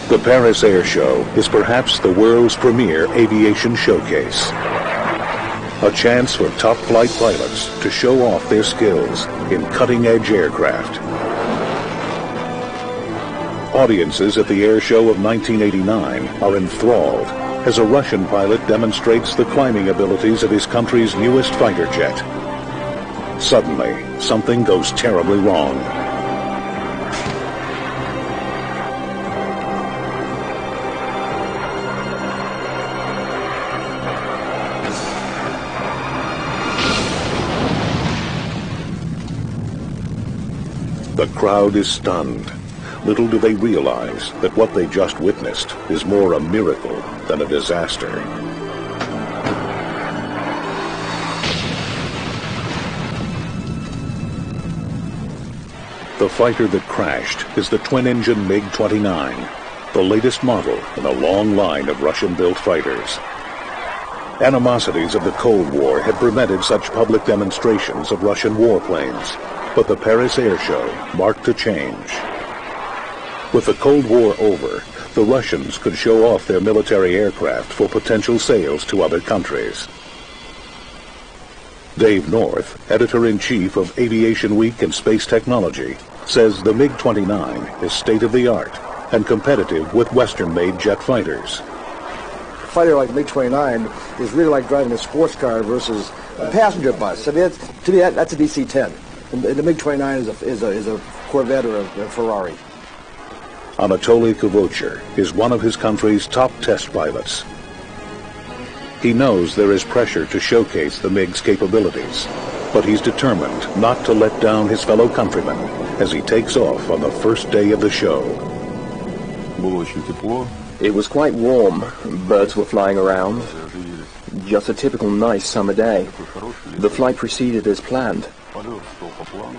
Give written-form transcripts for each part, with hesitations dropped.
The Paris Air Show is perhaps the world's premier aviation showcase. A chance for top flight pilots to show off their skills in cutting-edge aircraft. Audiences at the Air Show of 1989 are enthralled as a Russian pilot demonstrates the climbing abilities of his country's newest fighter jet. Suddenly, something goes terribly wrong. The crowd is stunned. Little do they realize that what they just witnessed is more a miracle than a disaster. The fighter that crashed is the twin-engine MiG-29, the latest model in a long line of Russian-built fighters. Animosities of the Cold War had prevented such public demonstrations of Russian warplanes, but the Paris Air Show marked a change. With the Cold War over, the Russians could show off their military aircraft for potential sales to other countries. Dave North, editor-in-chief of Aviation Week and Space Technology, says the MiG-29 is state-of-the-art and competitive with Western-made jet fighters. A fighter like MiG-29 is really like driving a sports car versus a passenger bus. I mean, to me, that's a DC-10. The MiG-29 is a Corvette or a Ferrari. Anatoly Kvochur is one of his country's top test pilots. He knows there is pressure to showcase the MiG's capabilities, but he's determined not to let down his fellow countrymen as he takes off on the first day of the show. It was quite warm. Birds were flying around. Just a typical nice summer day. The flight proceeded as planned.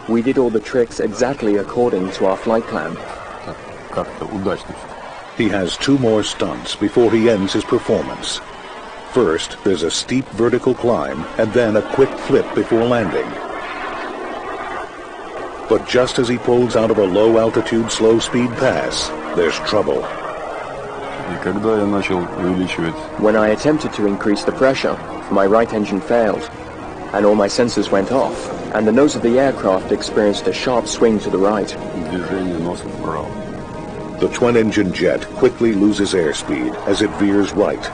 We did all the tricks exactly according to our flight plan. He has two more stunts before he ends his performance. First, there's a steep vertical climb and then a quick flip before landing. But just as he pulls out of a low-altitude slow-speed pass, there's trouble. When I attempted to increase the pressure, my right engine failed, and all my sensors went off, and the nose of the aircraft experienced a sharp swing to the right. The twin-engine jet quickly loses airspeed as it veers right.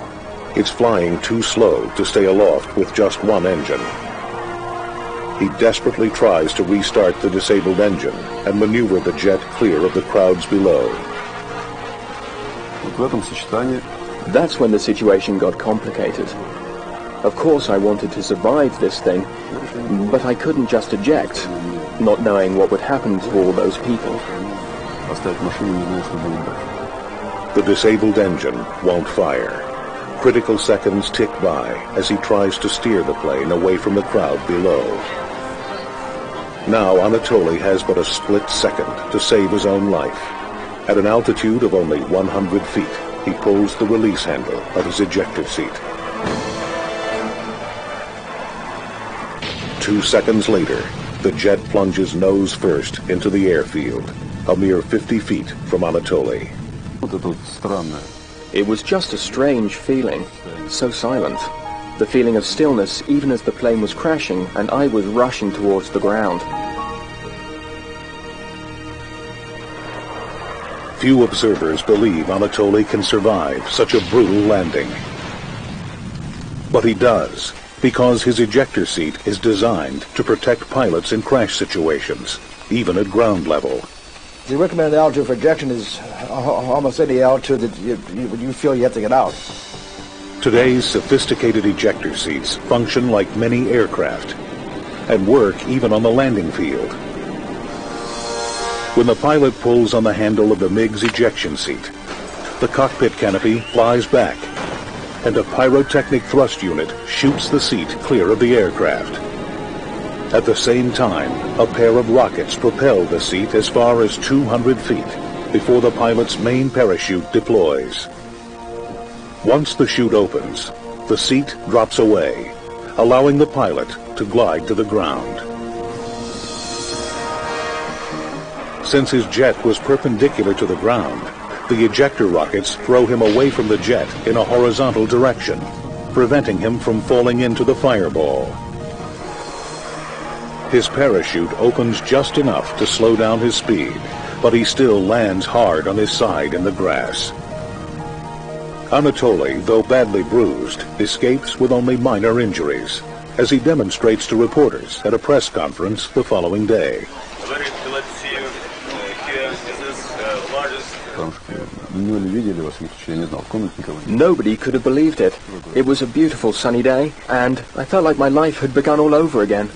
It's flying too slow to stay aloft with just one engine. He desperately tries to restart the disabled engine and maneuver the jet clear of the crowds below. That's when the situation got complicated. Of course I wanted to survive this thing, but I couldn't just eject, not knowing what would happen to all those people. The disabled engine won't fire. Critical seconds tick by as he tries to steer the plane away from the crowd below. Now Anatoly has but a split second to save his own life. At an altitude of only 100 feet, he pulls the release handle of his ejector seat. 2 seconds later, the jet plunges nose first into the airfield, a mere 50 feet from Anatoly. It was just a strange feeling, so silent. The feeling of stillness even as the plane was crashing and I was rushing towards the ground. Few observers believe Anatoly can survive such a brutal landing. But he does, because his ejector seat is designed to protect pilots in crash situations, even at ground level. The recommended altitude for ejection is almost any altitude that you feel you have to get out. Today's sophisticated ejector seats function like many aircraft and work even on the landing field. When the pilot pulls on the handle of the MiG's ejection seat, the cockpit canopy flies back, and a pyrotechnic thrust unit shoots the seat clear of the aircraft. At the same time, a pair of rockets propel the seat as far as 200 feet before the pilot's main parachute deploys. Once the chute opens, the seat drops away, allowing the pilot to glide to the ground. Since his jet was perpendicular to the ground, The ejector rockets throw him away from the jet in a horizontal direction, preventing him from falling into the fireball. His parachute opens just enough to slow down his speed, but he still lands hard on his side in the grass. Anatoly, though badly bruised, escapes with only minor injuries, as he demonstrates to reporters at a press conference the following day. Very glad to see you here in this largest... Nobody could have believed it. It was a beautiful sunny day, and I felt like my life had begun all over again.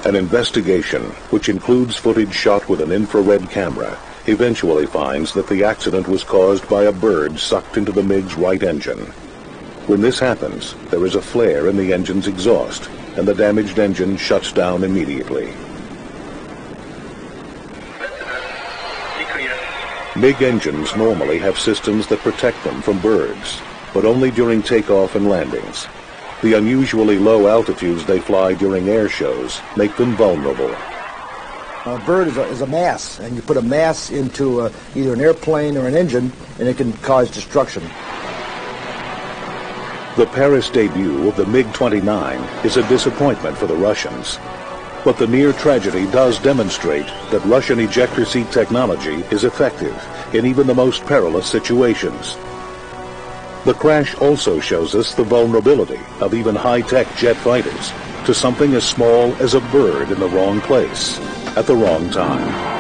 An investigation, which includes footage shot with an infrared camera, eventually finds that the accident was caused by a bird sucked into the MiG's right engine. When this happens, there is a flare in the engine's exhaust, and the damaged engine shuts down immediately. MiG engines normally have systems that protect them from birds, but only during takeoff and landings. The unusually low altitudes they fly during air shows make them vulnerable. A bird is a mass, and you put a mass into either an airplane or an engine, and it can cause destruction. The Paris debut of the MiG-29 is a disappointment for the Russians. But the near tragedy does demonstrate that Russian ejector seat technology is effective in even the most perilous situations. The crash also shows us the vulnerability of even high-tech jet fighters to something as small as a bird in the wrong place at the wrong time.